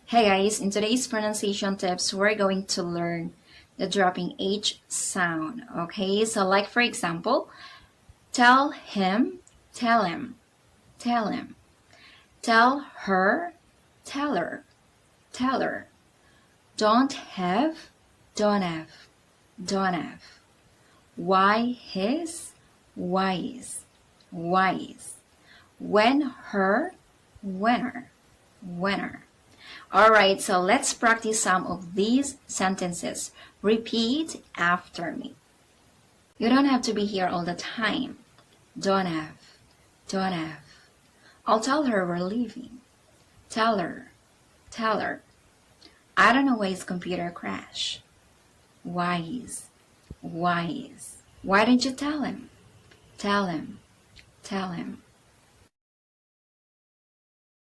Hey guys, in today's pronunciation tips, we're going to learn the dropping H sound. Okay, so like for example, tell him, tell him, tell him. Tell her, tell her, tell her. Don't have, don't have, don't have. Why his, wise, wise. When her, winner, winner. Alright, so let's practice some of these sentences. Repeat after me. You don't have to be here all the time. Don't have, don't have. I'll tell her we're leaving. Tell her, tell her. I don't know why his computer crashed. Wise, wise. Why didn't you tell him? Tell him, tell him.